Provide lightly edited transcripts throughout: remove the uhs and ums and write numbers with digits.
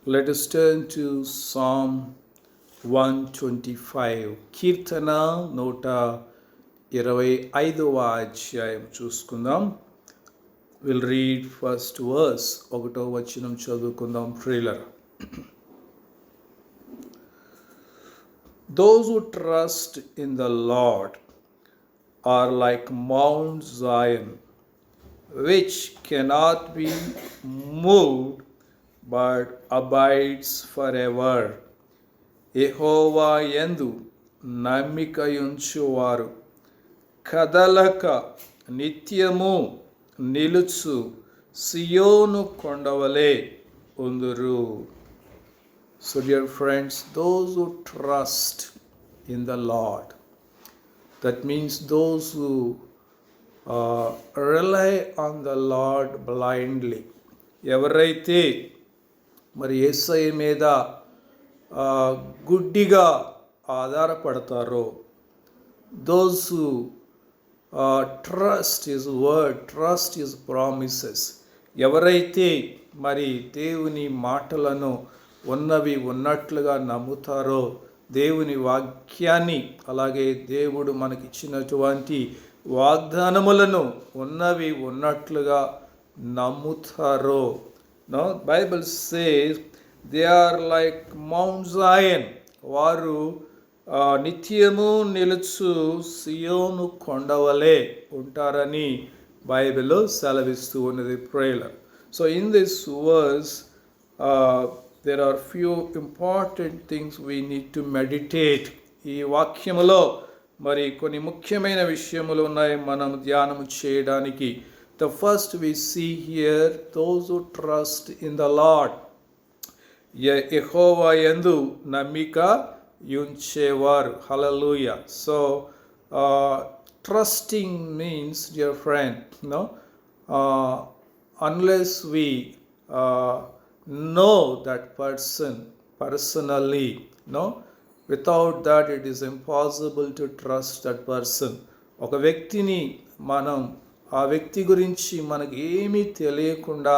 Let us turn to Psalm 125. కీర్తన 125వ అధ్యాయం చూసుకుందాం. We'll read first verse. 1వ వచనం చదువుకుందాం ప్రియులారా. Those who trust in the Lord are like Mount Zion, which cannot be moved but abides forever. యెహోవా యందు నమ్మికయుంచువారు కదలక నిత్యము నిలుచు సియోను కొండవలే ఉందురు. So dear friends, those who trust in the Lord, that means those who rely on the Lord blindly, ఎవరైతే మరి యేసయ్య మీద గుడ్డిగా ఆధారపడతారో, those who trust his word, trust his promises, ఎవరైతే మరి దేవుని మాటలను ఉన్నవి ఉన్నట్లుగా నమ్ముతారో, దేవుని వాక్యాన్ని అలాగే దేవుడు మనకిచ్చినటువంటి వాగ్దానములను ఉన్నవి ఉన్నట్లుగా నమ్ముతారో. No, Bible says they are like Mount Zion. వారు నిత్యము నిలుచు సియోను కొండవలే ఉంటారని బైబిల్లో సెలవిస్తూ ఉన్నది prayer. So in this verse there are few important things we need to meditate. ఈ వాక్యములో మరి కొన్ని ముఖ్యమైన విషయములు ఉన్నాయి మనం ధ్యానము చేయడానికి. The first we see here, those who trust in the Lord. యెహోవా యందు నమ్మిక యుంచేవారు. Hallelujah. So trusting means, dear friend, unless we know that person personally, without that it is impossible to trust that person. ఒక వ్యక్తిని మనం ఆ వ్యక్తి గురించి మనకి ఏమీ తెలియకుండా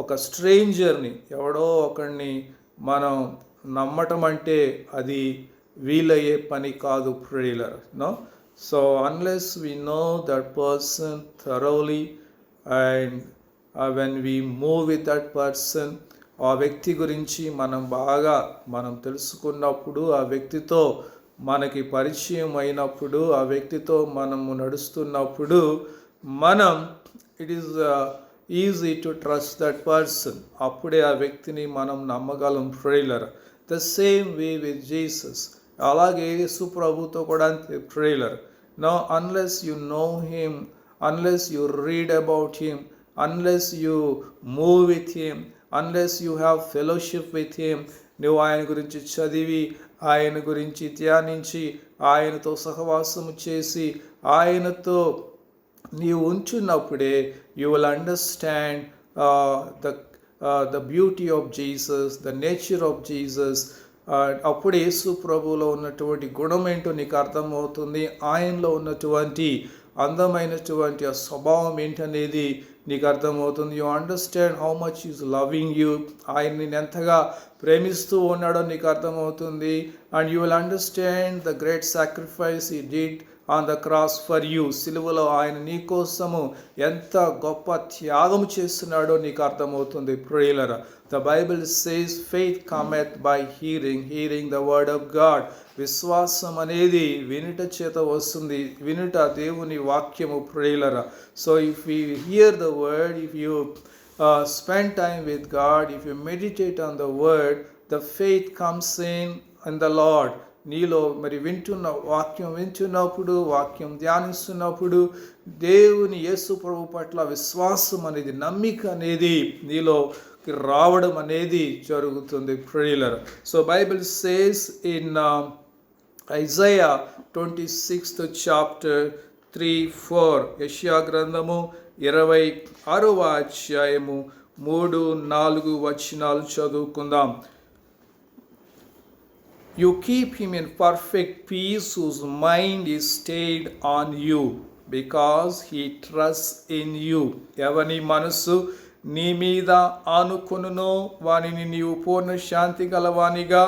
ఒక స్ట్రేంజర్ని, ఎవడో ఒకరిని మనం నమ్మటం అంటే అది వీలయ్యే పని కాదు ప్రియులారా. So unless we know that person thoroughly and when we move with that person, ఆ వ్యక్తి గురించి మనం తెలుసుకున్నప్పుడు, ఆ వ్యక్తితో మనకి పరిచయం అయినప్పుడు, ఆ వ్యక్తితో మనము నడుస్తున్నప్పుడు it is easy to trust that person. అప్పుడే ఆ వ్యక్తిని మనం నమ్మగలం prayer. The same way with Jesus. అలాగే యేసు ప్రభుతో కూడా అంతే prayer. Unless you know him, unless you read about him, unless you move with him, unless you have fellowship with him, నువ్వు ఆయన గురించి చదివి, ఆయన గురించి ధ్యానించి, ఆయనతో సహవాసము చేసి, ఆయనతో నీవు ఉంచున్నప్పుడే you will understand the beauty of Jesus, the nature of Jesus. అప్పుడు యేసు ప్రభువులో ఉన్నటువంటి గుణం ఏంటో నీకు అర్థమవుతుంది. ఆయనలో ఉన్నటువంటి అందమైనటువంటి ఆ స్వభావం ఏంటనేది నీకు అర్థమవుతుంది. You understand how much is loving you. ఆయన నేను ఎంతగా ప్రేమిస్తూ ఉన్నాడో నీకు అర్థమవుతుంది. And you will understand the great sacrifice he did on the cross for you. సిలువలో ఆయన నీ కోసము ఎంత గొప్ప త్యాగం చేస్తున్నాడో నీకు అర్థమవుతుంది ప్రియులారా. The Bible says faith cometh by hearing the word of God. విశ్వాసం అనేది వినుట చేత వస్తుంది, వినుట దేవుని వాక్యము ప్రియులారా. So if you here the word, if you spend time with God, if you meditate on the word, the faith comes in the lord. నీలో మరి వింటున్నప్పుడు, వాక్యం ధ్యానిస్తున్నప్పుడు దేవుని యేసు ప్రభు పట్ల విశ్వాసం అనేది, నమ్మిక అనేది నీలోకి రావడం అనేది జరుగుతుంది ప్రియులారా. So Bible says in Isaiah 26th chapter 3-4, యెషయా గ్రంథము 26వ అధ్యాయము 3-4 వచనాలు చదువుకుందాం. You keep him in perfect peace whose mind is stayed on you because he trusts in you. ఎవని మనసు నీ మీద ఆనుకొనునో వానిని నీవు పూర్ణ శాంతి గలవానిగా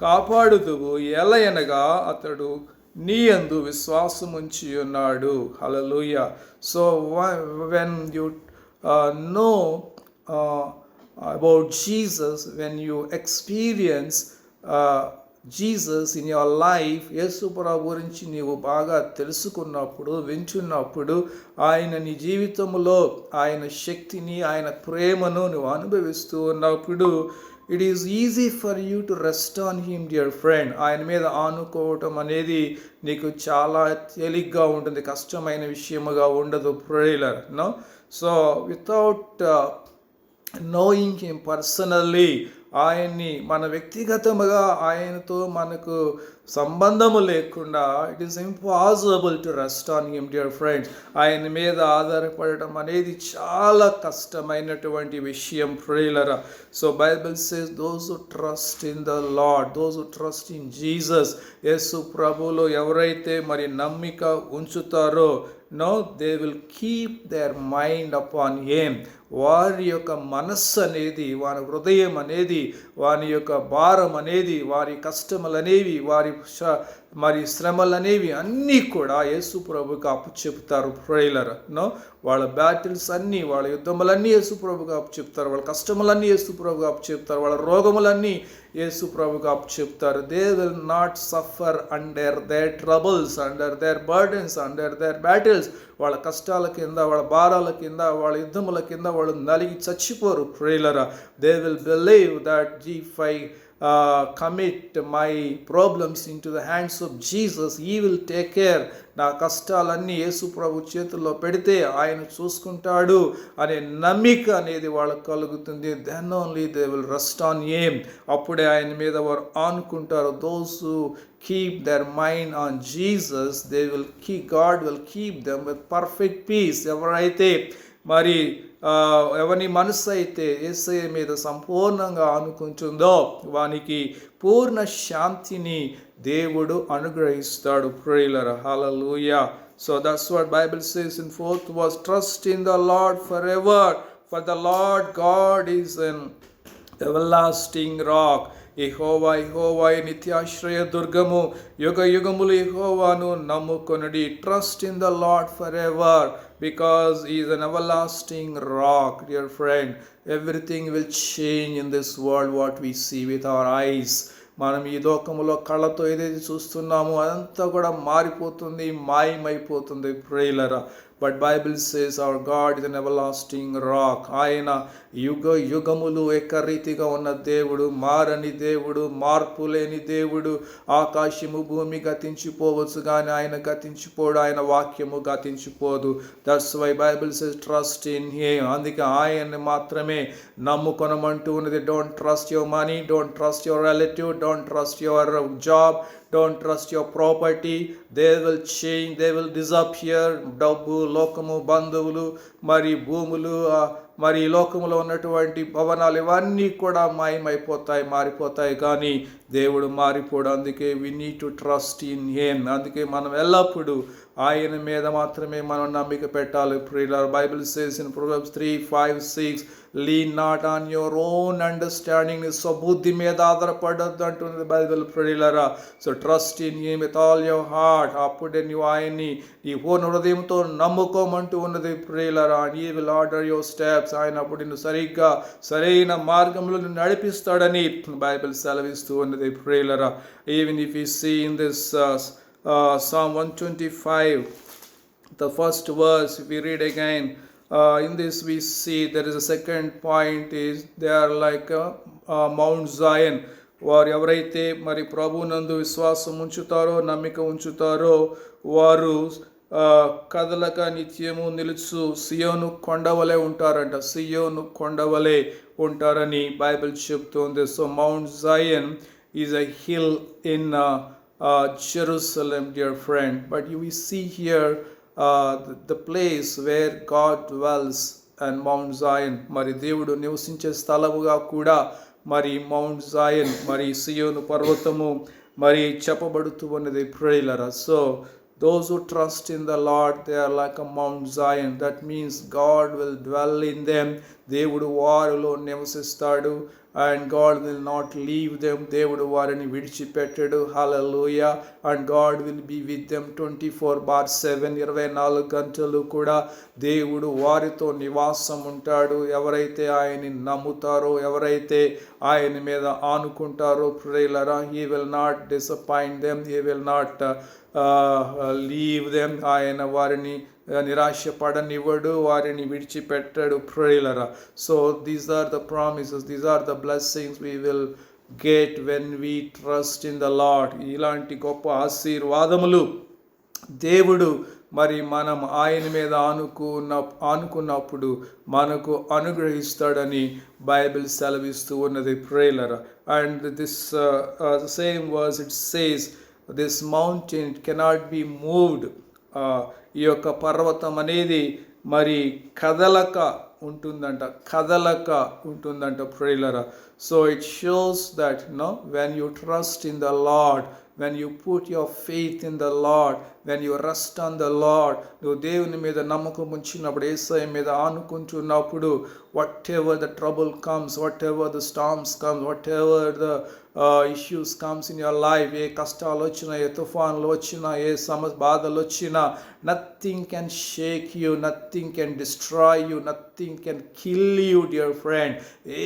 కాపాడుదువు. ఎలయనగా అతడు నీ యందు విశ్వాసముంచి ఉన్నాడు. Hallelujah. So when you know about Jesus, when you experience Jesus in your life, యేసు ప్రభు గురించి నీవు బాగా తెలుసుకున్నప్పుడు, వింటున్నప్పుడు, ఆయన నీ జీవితంలో ఆయన శక్తిని, ఆయన ప్రేమను నువ్వు అనుభవిస్తూ ఉన్నప్పుడు, it is easy for you to rest on him dear friend. ఆయన మీద ఆనుకోవటం అనేది నీకు చాలా తేలిగ్గా ఉంటుంది, కష్టమైన విషయముగా ఉండదు prayer. No, so without knowing him personally, ఆయన్ని మన వ్యక్తిగతముగా ఆయనతో మనకు సంబంధము లేకుండా it is impossible to rest on him dear friends. ఆయన మీద ఆధారపడటం అనేది చాలా కష్టమైనటువంటి విషయం ప్రియులారా. So Bible says those who trust in the Lord, those who trust in Jesus, యేసు ప్రభువులో ఎవరైతే మరి నమ్మిక ఉంచుతారో, no they will keep their mind upon him. వారి యొక్క మనస్సు అనేది, వారి హృదయం అనేది, వారి యొక్క భారం అనేది, వారి కష్టములనేవి, వారి మరి శ్రమలనేవి అన్నీ కూడా యేసు ప్రభుకి అప్పచెప్తారు ప్రేయర్. నో, వాళ్ళ బ్యాటిల్స్ అన్నీ, వాళ్ళ యుద్ధములన్నీ యేసు ప్రభుకి అప్పచెప్తారు, వాళ్ళ కష్టములన్నీ యేసు ప్రభుకి అప్పచెప్తారు, వాళ్ళ రోగములన్నీ యేసు ప్రభుకి అప్పచెప్తారు. They will not suffer under their troubles, under their burdens, under their battles. వాళ్ళ కష్టాల కింద, వాళ్ళ భారాల కింద, వాళ్ళ యుద్ధముల కింద వాళ్ళు నలిగి చచ్చిపోరు prayer. They will believe that if I commit my problems into the hands of Jesus, he will take care. నా కష్టాలన్నీ యేసు ప్రభు చేతుల్లో పెడితే ఆయన చూసుకుంటాడు అనే నమ్మిక అనేది వాళ్ళకు కలుగుతుంది. Then only they will rest on him. అప్పుడే ఆయన మీద వారు ఆనుకుంటారు. Those who keep their mind on Jesus, they will keep, God will keep them with perfect peace. ఎవరైతే మరి ఎవరి మనసు అయితే యేసయ్య మీద సంపూర్ణంగా ఆనుకుంటుందో వానికి పూర్ణ శాంతిని దేవుడు అనుగ్రహిస్తాడు ప్రియులారా. హల్లెలూయా. So that's what Bible says in 4th verse, trust in the Lord forever, for the Lord God is an everlasting rock. యెహోవా యెహోవా నిత్యాశ్రయ దుర్గము, యుగ యుగములు యెహోవాను నమ్ముకొనుడి. Trust in the Lord for ever, because he is an everlasting rock. Dear friend, everything will change in this world what we see with our eyes. మనం ఈ లోకములో కళ్ళతో ఏదైతే చూస్తున్నామో అదంతా కూడా మారిపోతుంది, మాయమైపోతుంది ప్రేయలరా. But Bible says our God is an everlasting rock. ఆయన యుగ యుగములు ఏకరీతిగా ఉన్న దేవుడు, మారని దేవుడు, మార్పు లేని దేవుడు. ఆకాశము భూమి గతించిపోవచ్చు కానీ ఆయన గతించిపోడు, ఆయన వాక్యము గతించిపోదు. That's why Bible says trust in him. అందుకే ఆయన్ని మాత్రమే నమ్ముకొనమంటూ ఉన్నది. Don't trust your money, don't trust your relative, don't trust your job, don't trust your property. They will change, they will disappear. డబ్బు, లోకము, బంధువులు, మరి భూములు, మరి లోకములో ఉన్నటువంటి భవనాలు ఇవన్నీ కూడా మాయమైపోతాయి, మారిపోతాయి. కానీ దేవుడు మారిపోడు. అందుకే we need to trust in him. అందుకే మనం ఎల్లప్పుడూ ఆయన మీద మాత్రమే మనం నమ్మిక పెట్టాలి. Bible says in Proverbs 3:5-6, lean not on your own understanding. నీ స్వబుద్ధి మీద ఆధారపడద్దు అంటున్నది బైబిల్ ప్రియులారా. So trust in him with all your heart. అప్పుడే నువ్వు ఆయన్ని నీ పూర్ణ హృదయంతో నమ్ముకోమంటూ ఉన్నది ప్రియులారా. And he will order your steps. ఆయన అప్పుడు నిన్ను సరిగ్గా సరైన మార్గంలో నిన్ను నడిపిస్తాడని బైబిల్ సెలవిస్తూ ఉన్నది ప్రియులారా. Even if you see in this Psalm 125, the first verse, if we read again, in this we see there is a second point, is they are like Mount Zion. వారు ఎవరైతే మరి ప్రభునందు విశ్వాసం ఉంచుతారో, నమ్మిక ఉంచుతారో, వారు కదలక నిత్యము నిలుచు సియోను కొండవలే ఉంటారంట. సియోను కొండవలే ఉంటారని బైబిల్ చెప్తుంది. So Mount Zion is a hill in Jerusalem, dear friend. But you will see here the place where God dwells and Mount Zion. మరి దేవుడు నివసించే స్థలముగా కూడా మరి మౌంట్ జాయన్, మరి సియోను పర్వతము మరి చెప్పబడుతూ ఉన్నది ప్రియులారా. So those who trust in the Lord, they are like a Mount Zion. That means God will dwell in them. దేవుడు వారిలో నివసిస్తాడు. And God will not leave them. దేవుడు వారిని విడిచిపెట్టడు. హల్లెలూయా. And God will be with them 24/7, 24 గంటలు కూడా దేవుడు వారితో నివాసం ఉంటాడు. ఎవరైతే ఆయన్ని నమ్ముతారో, ఎవరైతే ఆయన మీద ఆనుకుంటారో ప్రియులారా, He will not disappoint them. He will not leave them. ఆయన వారిని నిరాశపడనివ్వడు, వారిని విడిచిపెట్టడు ప్రియులారా. So these are the promises, these are the blessings we will get when we trust in the Lord. ఇలాంటి గొప్ప ఆశీర్వాదములు దేవుడు మరి మనం ఆయన మీద ఆనుకున్నప్పుడు మనకు అనుగ్రహిస్తాడని బైబిల్ సెలవిస్తూ ఉన్నది ప్రియులారా. And this same verse it says, this mountain cannot be moved. ఈ యొక్క పర్వతం అనేది మరి కదలక ఉంటుందంట ప్రియులారా. So it shows that when you trust in the Lord, when you put your faith in the Lord, when you rest on the Lord, నువ్వు దేవుని మీద నమ్మకం ఉంచినప్పుడు, యేసయ్య మీద ఆనుకుంటున్నప్పుడు, whatever the trouble comes, whatever the storms come, whatever the issues comes in your life, ఏ కష్టాలు వచ్చినా, ఏ తుఫాన్లు వచ్చినా, ఏ బాధలు వచ్చినా, nothing can shake you, nothing can destroy you, nothing can kill you, dear friend.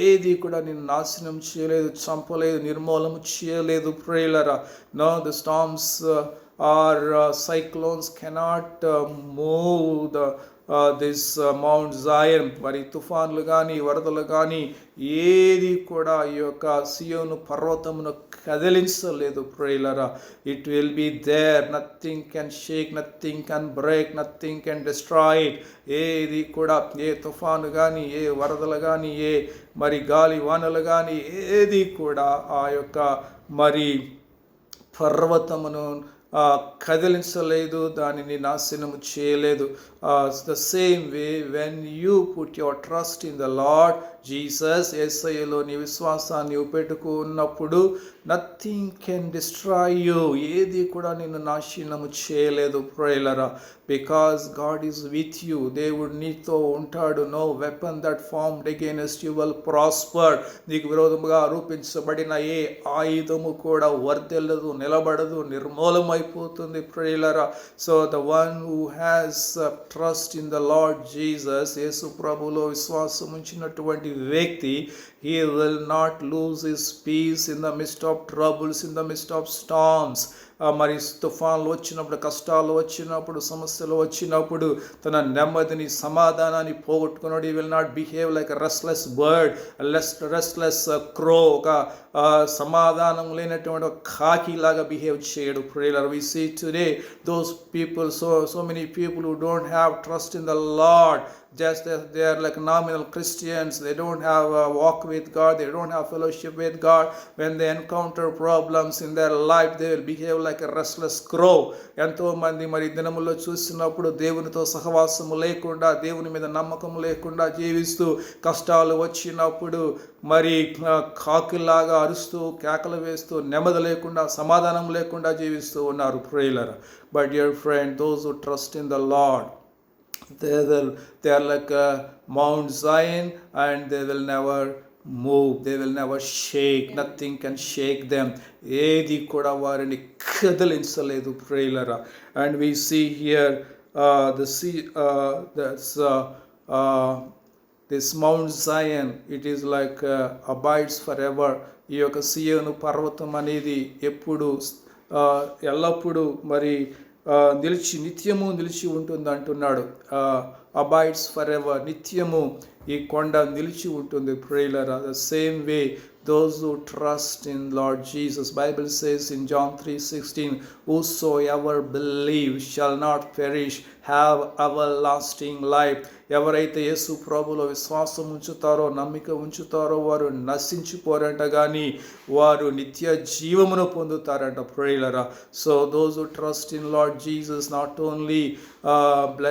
ఏది కూడా నిన్ను నాశనం చేయలేదు, చంపలేదు, నిర్మూలన చేయలేదు ప్రియులారా. No, the storms or cyclones cannot move this Mount Zion. మరి తుఫాన్లు కానీ, వరదలు కానీ ఏది కూడా ఈ యొక్క సియోను పర్వతమును కదిలించలేదు ప్రియులారా. It will be there. Nothing can shake, nothing can break, nothing can destroy it. ఏది కూడా, ఏ తుఫాను కానీ, ఏ వరదలు కానీ, ఏ మరి గాలి వానలు కానీ ఏది కూడా ఆ యొక్క మరి పర్వతమును కదిలించలేదు, దానిని నాశనము చేయలేదు. The same way when you put your trust in the Lord Jesus, యేసయ్యలో నీ విశ్వాసాన్ని పెట్టుకున్నప్పుడు నథింగ్ కెన్ డిస్ట్రాయ్ యూ. ఏది కూడా నిన్ను నాశనము చేయలేదు ప్రియులారా. Because God is with you. దేవుడు నీతో ఉంటాడు. No weapon that formed against you will prosper. నీకు విరోధముగా రూపించబడిన ఏ ఆయుధము కూడా వర్ధిల్లదు, నిలబడదు, నిర్మూలమైపోతుంది ప్రియులారా. So the one who has trust in the Lord Jesus, యేసు ప్రభులో విశ్వాసం ఉంచినటువంటి వ్యక్తి, he will not lose his peace in the midst of troubles, in the midst of storms. మరి తుఫాన్లు వచ్చినప్పుడు, కష్టాలు వచ్చినప్పుడు, సమస్యలు వచ్చినప్పుడు తన నెమ్మదిని, సమాధానాన్ని పోగొట్టుకున్నాడు. He will not behave like a restless bird, a restless crow. ఒక సమాధానం లేనటువంటి కాకి లాగా బిహేవ్ చేయడు ప్రియులారా. We see today those people, so many people who don't have trust in the Lord, just as they are like nominal Christians. They don't have a walk with God, they don't have fellowship with God. When they encounter problems in their life, they will behave like a restless crow. ఎంతో మంది మరి దినములో చూసినప్పుడు దేవునితో సహవాసము లేకుండా, దేవుని మీద నమ్మకం లేకుండా జీవిస్తూ, కష్టాలు వచ్చినప్పుడు మరి కాకిలాగా అరుస్తూ, కేకలు వేస్తూ, నెమ్మది లేకుండా, సమాధానం లేకుండా జీవిస్తూ ఉన్నారు ప్రియులారా. But dear friend, those who trust in the Lord, they are like a Mount Zion, and they will never move, they will never shake, nothing can shake them. ఏది కూడా వారిని కదిలించలేదు ప్రియులారా. And we see here this Mount Zion, it is like abides forever. ఈ యొక్క సియోను పర్వతం అనేది ఎప్పుడు ఎల్లప్పుడూ మరి నిత్యము నిలిచి ఉంటుంది అంటున్నాడు. అబైడ్స్ ఫర్ ఎవర్, నిత్యము ఈ కొండ నిలిచి ఉంటుంది ప్రియులారా. The same way those who trust in Lord Jesus, Bible says in John 3:16, whosoever believes shall not perish, have everlasting life. ఎవరైతే యేసు ప్రభులో విశ్వాసం ఉంచుతారో, నమ్మిక ఉంచుతారో వారు నశించిపోరంట, కానీ వారు నిత్య జీవమును పొందుతారంట ప్రియులారా. So those who trust in Lord Jesus not only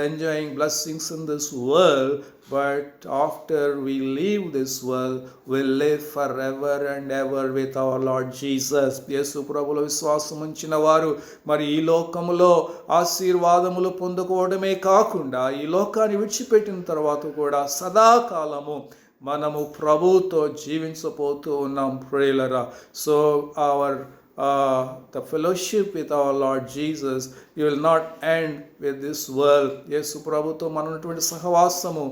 enjoying blessings in this world, but after we leave this world, we'll live forever ever and ever with our Lord Jesus. యేసు ప్రభువులో విశ్వాసం ఉంచిన వారు మరి ఈ లోకములో ఆశీర్వాదములు పొందుకోవడమే కాకుండా ఈ లోకాన్ని విడిచిపెట్టిన తర్వాత కూడా సదాకాలము మనము ప్రభువుతో జీవించబోతూ ఉన్నాం ప్రియులారా. So our the fellowship with our Lord Jesus, you will not end with this world. యేసు ప్రభుతో మనటువంటి సహవాసము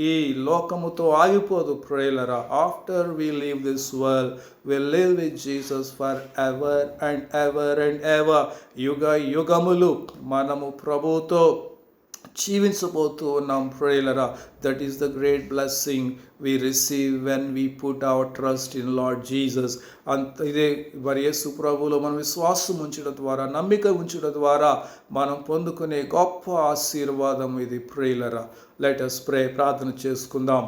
ఈ లోకముతో ఆగిపోదు ప్రియులారా. After we leave this world, we'll live with Jesus forever and ever and ever. యుగ యుగములు మనము ప్రభుతో జీవించబోతూ ఉన్నాం ప్రియులారా. That is the great blessing we receive when we put our trust in Lord Jesus. ఇదే మరి యేసు ప్రభువులో మనం విశ్వాసం ఉంచడం ద్వారా, నమ్మిక ఉంచడం ద్వారా మనం పొందుకునే గొప్ప ఆశీర్వాదం ఇది ప్రియులారా. Let us pray. ప్రార్థన చేసుకుందాం.